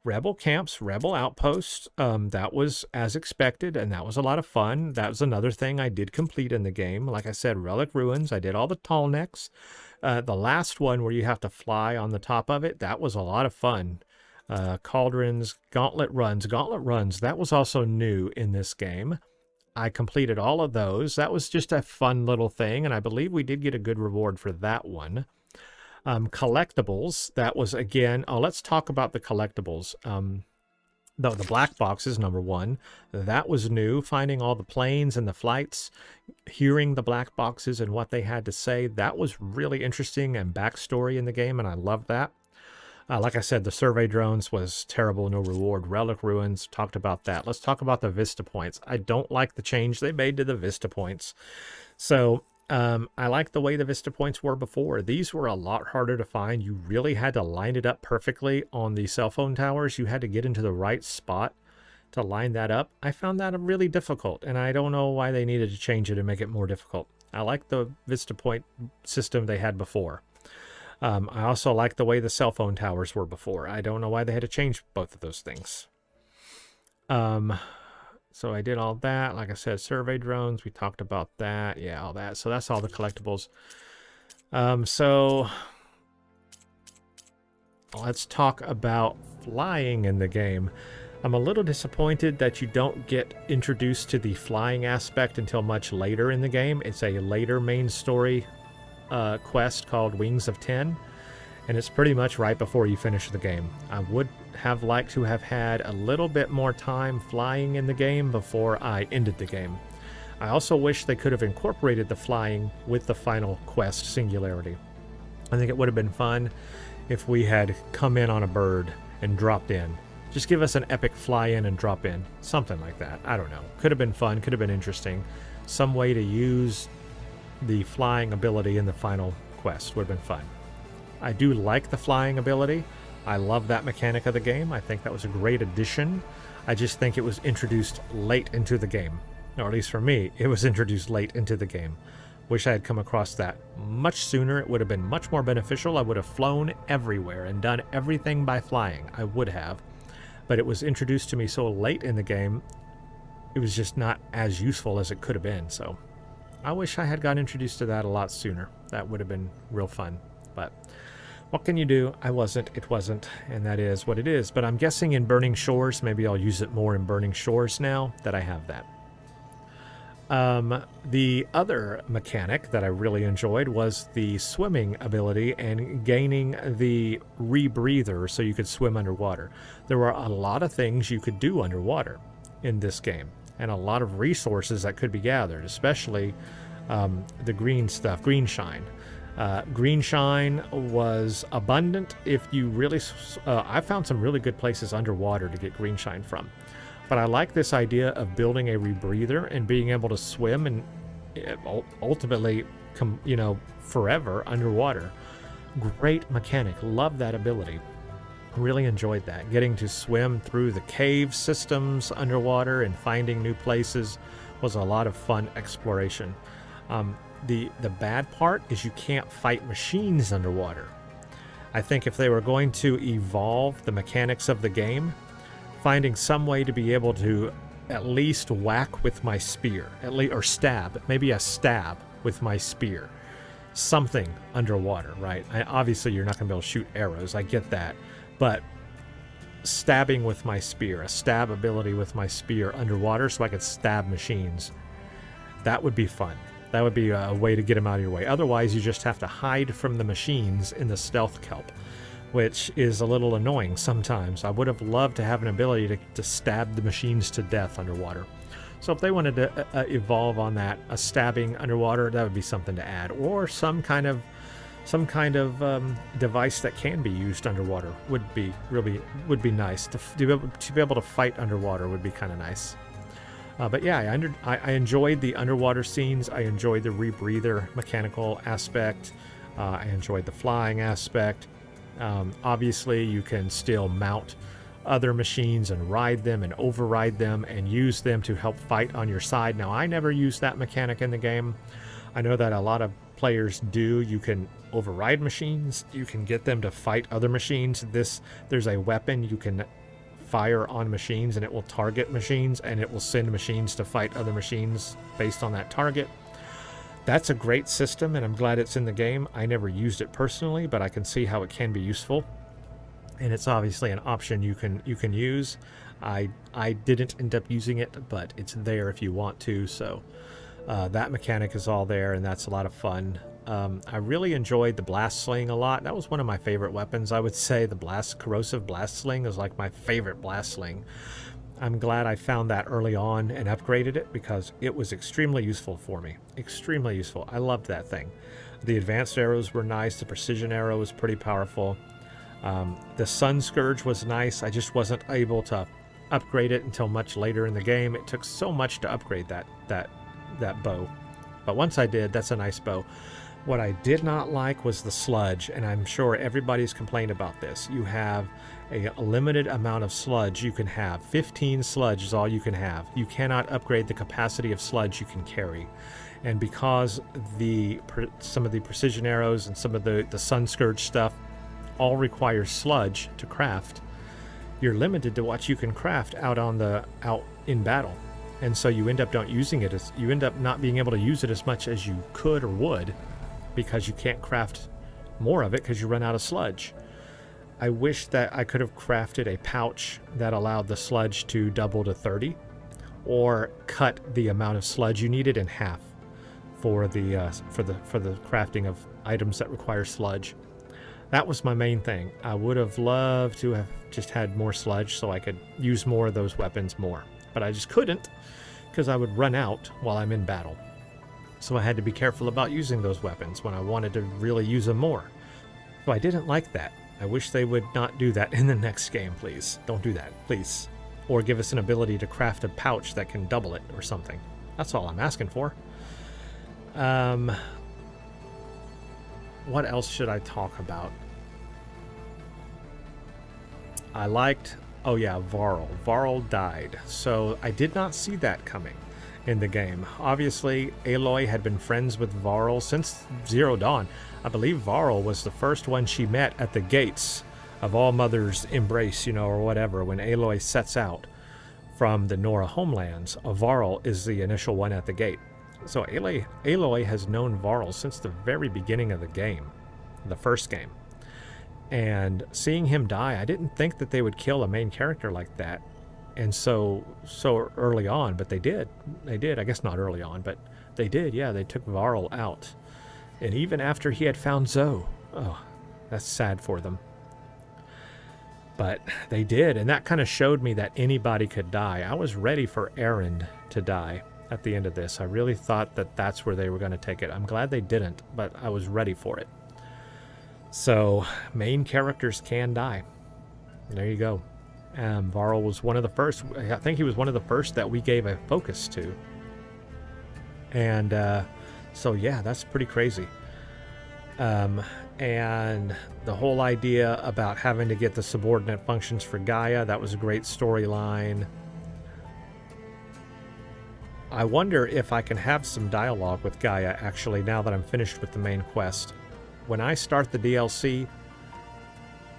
Rebel camps, rebel outposts, that was as expected, and that was a lot of fun. That was another thing I did complete in the game. Like I said, Relic Ruins, I did all the tall necks. The last one where you have to fly on the top of it, that was a lot of fun. Cauldrons, Gauntlet Runs, that was also new in this game. I completed all of those. That was just a fun little thing, and I believe we did get a good reward for that one. Collectibles, that was again, let's talk about the collectibles. The black boxes, number one, that was new. Finding all the planes and the flights, hearing the black boxes and what they had to say, that was really interesting and backstory in the game, and I loved that. Like I said, the survey drones was terrible, no reward. Relic Ruins, talked about that. Let's talk about the Vista points. I don't like the change they made to the Vista points. So, I like the way the Vista points were before. These were a lot harder to find. You really had to line it up perfectly on the cell phone towers. You had to get into the right spot to line that up. I found that really difficult, and I don't know why they needed to change it and make it more difficult. I like the Vista point system they had before. I also like the way the cell phone towers were before. I don't know why they had to change both of those things. So I did all that. Like I said, survey drones, we talked about that. Yeah, all that. So that's all the collectibles. So let's talk about flying in the game. I'm a little disappointed that you don't get introduced to the flying aspect until much later in the game. It's a later main story quest called Wings of 10, and it's pretty much right before you finish the game. I would have liked to have had a little bit more time flying in the game before I ended the game. I also wish they could have incorporated the flying with the final quest, Singularity. I think it would have been fun if we had come in on a bird and dropped in. Just give us an epic fly in and drop in. Something like that. I don't know. Could have been fun. Could have been interesting. Some way to use the flying ability in the final quest would have been fun. I do like the flying ability. I love that mechanic of the game. I think that was a great addition. I just think it was introduced late into the game. Or at least for me, it was introduced late into the game. Wish I had come across that much sooner. It would have been much more beneficial. I would have flown everywhere and done everything by flying. I would have. But it was introduced to me so late in the game, it was just not as useful as it could have been. So I wish I had gotten introduced to that a lot sooner. That would have been real fun. But what can you do? I wasn't, it wasn't, and that is what it is. But I'm guessing in Burning Shores, maybe I'll use it more in Burning Shores now that I have that. The other mechanic that I really enjoyed was the swimming ability and gaining the rebreather so you could swim underwater. There were a lot of things you could do underwater in this game, and a lot of resources that could be gathered, especially the green stuff, green shine. Green shine was abundant if you really... I found some really good places underwater to get green shine from. But I like this idea of building a rebreather and being able to swim and ultimately, forever underwater. Great mechanic. Love that ability. Really enjoyed that. Getting to swim through the cave systems underwater and finding new places was a lot of fun exploration. The bad part is you can't fight machines underwater. I think if they were going to evolve the mechanics of the game, finding some way to be able to at least whack with my spear, or stab, maybe a stab with my spear, something underwater, right? Obviously, you're not going to be able to shoot arrows. I get that. But stabbing with my spear, a stab ability with my spear underwater so I could stab machines, that would be fun. That would be a way to get them out of your way. Otherwise, you just have to hide from the machines in the stealth kelp, which is a little annoying sometimes. I would have loved to have an ability to stab the machines to death underwater. So if they wanted to evolve on that, a stabbing underwater, that would be something to add. Or some kind of device that can be used underwater would be nice. To be able to fight underwater would be kind of nice. But yeah, I enjoyed the underwater scenes. I enjoyed the rebreather mechanical aspect. I enjoyed the flying aspect. Obviously, you can still mount other machines and ride them and override them and use them to help fight on your side. Now, I never used that mechanic in the game. I know that a lot of players do. You can override machines. You can get them to fight other machines. There's a weapon you can fire on machines, and it will target machines, and it will send machines to fight other machines based on that target. That's a great system, and I'm glad it's in the game. I never used it personally, but I can see how it can be useful, and it's obviously an option you can use. I didn't end up using it, but it's there if you want to. So that mechanic is all there, and that's a lot of fun. I really enjoyed the blast sling a lot. That was one of my favorite weapons. I would say the corrosive blast sling is like my favorite blast sling. I'm glad I found that early on and upgraded it because it was extremely useful for me. Extremely useful. I loved that thing. The advanced arrows were nice. The precision arrow was pretty powerful. The sun scourge was nice. I just wasn't able to upgrade it until much later in the game. It took so much to upgrade that bow. But once I did, that's a nice bow. What I did not like was the sludge, and I'm sure everybody's complained about this. You have a limited amount of sludge you can have. 15 sludge is all you can have. You cannot upgrade the capacity of sludge you can carry. And because some of the precision arrows and some of the sun scourge stuff all require sludge to craft, you're limited to what you can craft out in battle. And so you end up not being able to use it as much as you could or would, because you can't craft more of it because you run out of sludge. I wish that I could have crafted a pouch that allowed the sludge to double to 30, or cut the amount of sludge you needed in half for the crafting of items that require sludge. That was my main thing. I would have loved to have just had more sludge so I could use more of those weapons more, but I just couldn't because I would run out while I'm in battle. So I had to be careful about using those weapons when I wanted to really use them more. So I didn't like that. I wish they would not do that in the next game, please. Don't do that, please. Or give us an ability to craft a pouch that can double it or something. That's all I'm asking for. What else should I talk about? I liked... Oh yeah, Varl. Varl died. So I did not see that coming in the game. Obviously, Aloy had been friends with Varl since Zero Dawn. I believe Varl was the first one she met at the gates of All Mother's Embrace, or whatever, when Aloy sets out from the Nora homelands. Varl is the initial one at the gate. So Aloy has known Varl since the very beginning of the game, the first game. And seeing him die, I didn't think that they would kill a main character like that. And so early on, but they did. They did. I guess not early on, but they did. Yeah, they took Varl out. And even after he had found Zoe. Oh, that's sad for them. But they did, and that kind of showed me that anybody could die. I was ready for Erend to die at the end of this. I really thought that that's where they were going to take it. I'm glad they didn't, but I was ready for it. So, main characters can die. There you go. Varl was one of the first. I think he was one of the first that we gave a focus to. And so, yeah, that's pretty crazy. And the whole idea about having to get the subordinate functions for Gaia, that was a great storyline. I wonder if I can have some dialogue with Gaia, actually, now that I'm finished with the main quest. When I start the DLC,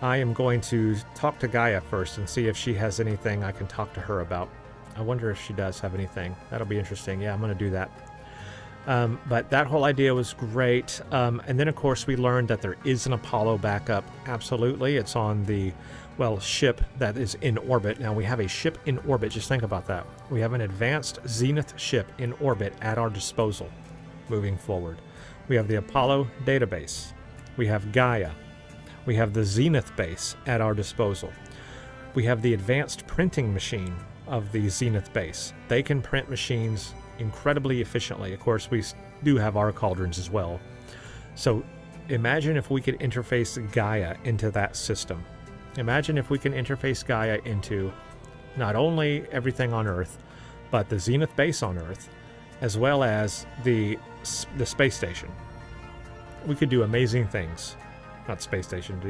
I am going to talk to Gaia first and see if she has anything I can talk to her about. I wonder if she does have anything. That'll be interesting. Yeah, I'm going to do that. But that whole idea was great. And then, of course, we learned that there is an Apollo backup. Absolutely. It's on the, well, ship that is in orbit. Now, we have a ship in orbit. Just think about that. We have an advanced Zenith ship in orbit at our disposal moving forward. We have the Apollo database. We have Gaia. We have the Zenith base at our disposal. We have the advanced printing machine of the Zenith base. They can print machines incredibly efficiently. Of course, we do have our cauldrons as well. So imagine if we could interface Gaia into that system. Imagine if we can interface Gaia into not only everything on Earth, but the Zenith base on Earth, as well as the space station. We could do amazing things. Not space station,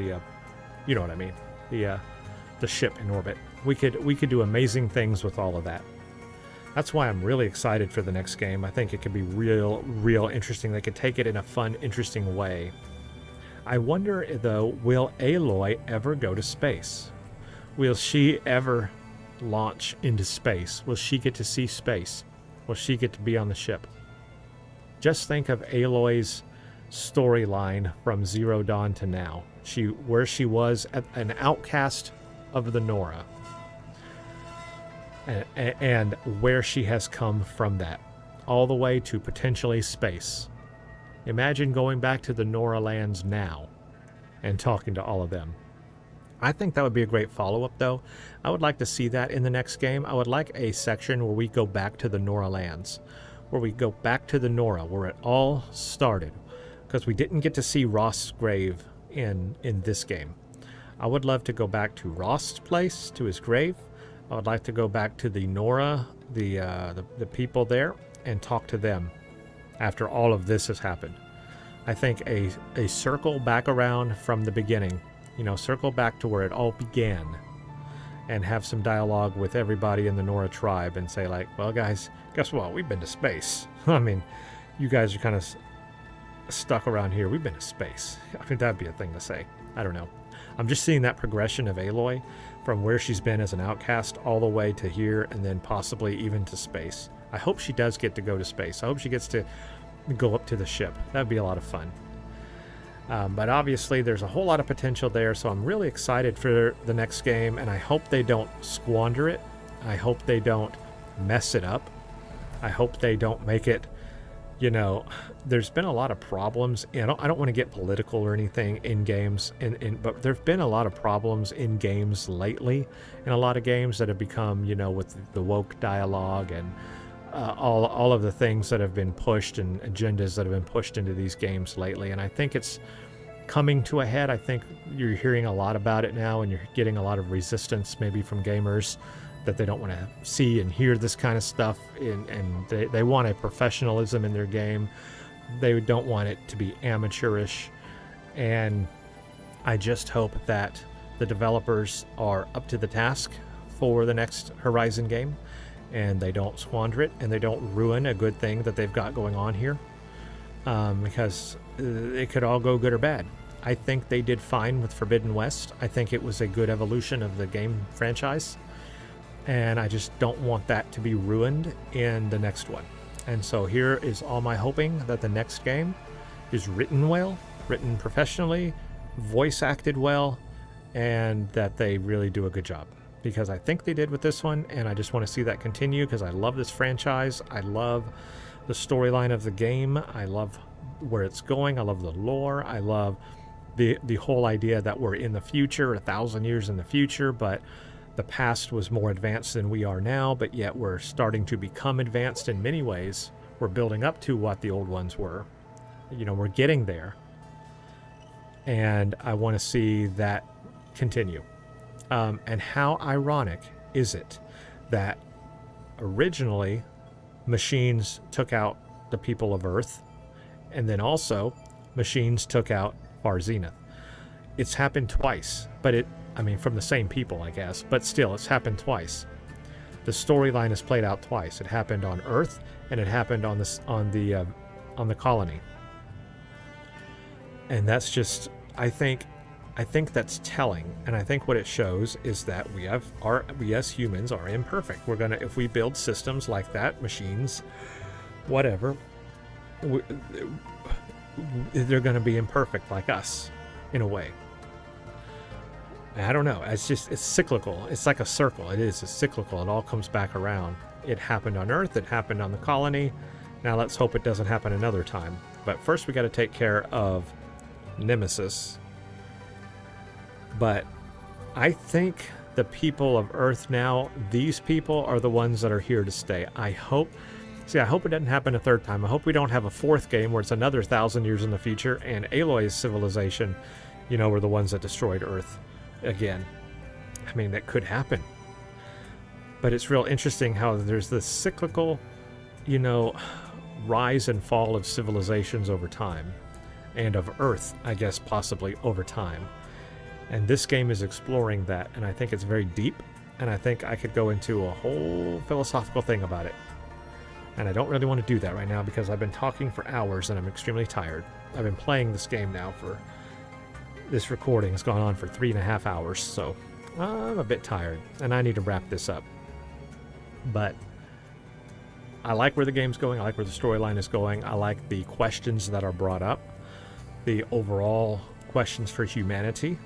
you know what I mean. The ship in orbit. We could do amazing things with all of that. That's why I'm really excited for the next game. I think it could be real interesting. They could take it in a fun, interesting way. I wonder, though, will Aloy ever go to space? Will she ever launch into space? Will she get to see space? Will she get to be on the ship? Just think of Aloy's storyline from Zero Dawn to now. Where she was an outcast of the Nora. And where she has come from that, all the way to potentially space. Imagine going back to the Nora lands now and talking to all of them. I think that would be a great follow-up, though. I would like to see that in the next game. I would like a section where we go back to the Nora lands, where we go back to the Nora, where it all started, because we didn't get to see Rost's grave in this game. I would love to go back to Rost's place, to his grave. I would like to go back to the Nora, the people there, and talk to them after all of this has happened. I think a circle back around from the beginning, circle back to where it all began, and have some dialogue with everybody in the Nora tribe and say, like, well, guys, guess what? We've been to space. I mean, you guys are kind of stuck around here. We've been to space. I mean, that'd be a thing to say. I don't know. I'm just seeing that progression of Aloy from where she's been as an outcast all the way to here, and then possibly even to space. I hope she does get to go to space. I hope she gets to go up to the ship. That'd be a lot of fun. But obviously there's a whole lot of potential there, so I'm really excited for the next game, and I hope they don't squander it. I hope they don't mess it up. I hope they don't make it, there's been a lot of problems. I don't want to get political or anything in games, but there have been a lot of problems in games lately, in a lot of games that have become, with the woke dialogue and all of the things that have been pushed and agendas that have been pushed into these games lately. And I think it's coming to a head. I think you're hearing a lot about it now, and you're getting a lot of resistance maybe from gamers that they don't want to see and hear this kind of stuff, and they want a professionalism in their game. They don't want it to be amateurish, and I just hope that the developers are up to the task for the next Horizon game, and they don't squander it, and they don't ruin a good thing that they've got going on here, because it could all go good or bad. I think they did fine with Forbidden West. I think it was a good evolution of the game franchise, and I just don't want that to be ruined in the next one. And so here is all my hoping, that the next game is written well, written professionally, voice acted well, and that they really do a good job. Because I think they did with this one, and I just want to see that continue, because I love this franchise. I love the storyline of the game. I love where it's going. I love the lore. I love the whole idea that we're in the future, 1,000 years in the future, but the past was more advanced than we are now, but yet we're starting to become advanced in many ways. We're building up to what the old ones were. We're getting there. And I want to see that continue. And how ironic is it that originally machines took out the people of Earth, and then also machines took out Far Zenith? It's happened twice, but from the same people, I guess, but still, it's happened twice. The storyline is played out twice. It happened on Earth, and it happened on the colony. And that's just, I think that's telling, and I think what it shows is that we as humans are imperfect. If we build systems like that, machines, whatever, they're gonna be imperfect like us, in a way. I don't know. It's cyclical. It's like a circle. It's cyclical. It all comes back around. It happened on Earth. It happened on the colony. Now let's hope it doesn't happen another time. But first we got to take care of Nemesis. But I think the people of Earth now, these people are the ones that are here to stay. I hope it doesn't happen a third time. I hope we don't have a fourth game where it's another 1,000 years in the future and Aloy's civilization, were the ones that destroyed Earth again. That could happen. But it's real interesting how there's this cyclical, rise and fall of civilizations over time, and of Earth, I guess, possibly over time. And this game is exploring that, and I think it's very deep, and I think I could go into a whole philosophical thing about it. And I don't really want to do that right now because I've been talking for hours and I'm extremely tired. I've been playing this game now for... This recording has gone on for 3.5 hours, so I'm a bit tired, and I need to wrap this up. But I like where the game's going. I like where the storyline is going. I like the questions that are brought up, the overall questions for humanity,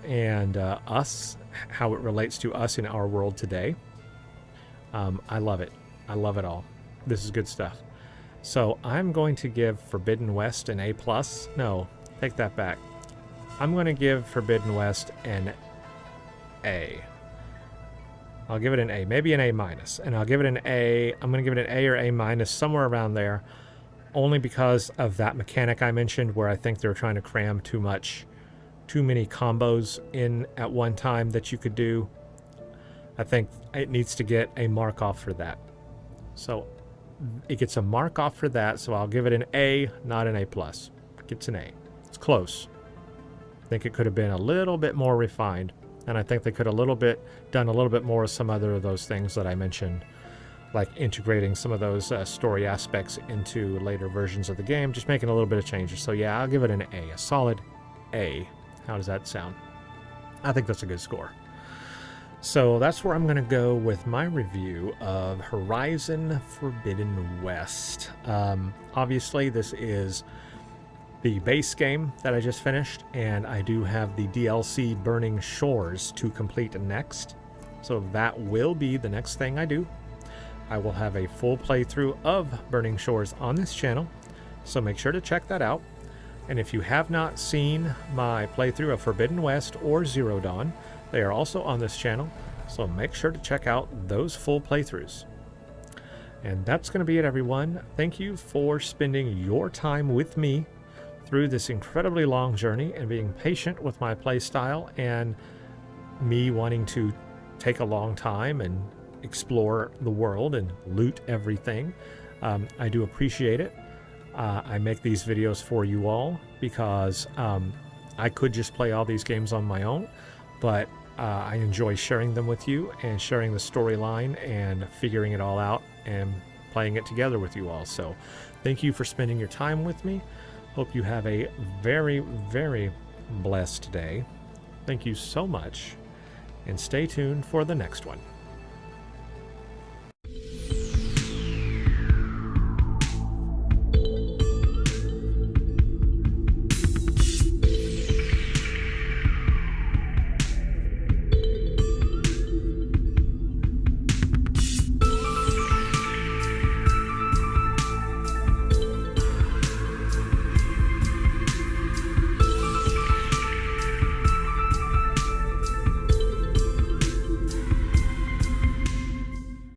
and us, how it relates to us in our world today. I love it. I love it all. This is good stuff. So I'm going to give Forbidden West an A+. No, take that back. I'm going to give Forbidden West an A. I'll give it an A, maybe an A-, and I'll give it an A. I'm going to give it an A or A-, somewhere around there, only because of that mechanic I mentioned where I think they're trying to cram too many combos in at one time that you could do. I think it needs to get a mark off for that. So it gets a mark off for that, so I'll give it an A, not an A+. It gets an A. It's close. I think it could have been a little bit more refined, and I think they could have done a little bit more of some other of those things that I mentioned, like integrating some of those story aspects into later versions of the game, just making a little bit of changes. So yeah, I'll give it an A, a solid A. How does that sound? I think that's a good score. So that's where I'm going to go with my review of Horizon Forbidden West. Obviously, this is the base game that I just finished, and I do have the DLC Burning Shores to complete next. So that will be the next thing I do. I will have a full playthrough of Burning Shores on this channel, so make sure to check that out. And if you have not seen my playthrough of Forbidden West or Zero Dawn, they are also on this channel, so make sure to check out those full playthroughs. And that's going to be it, everyone. Thank you for spending your time with me through this incredibly long journey and being patient with my play style and me wanting to take a long time and explore the world and loot everything. I do appreciate it. I make these videos for you all because I could just play all these games on my own, but I enjoy sharing them with you and sharing the storyline and figuring it all out and playing it together with you all. So thank you for spending your time with me. Hope you have a very, very blessed day. Thank you so much, and stay tuned for the next one.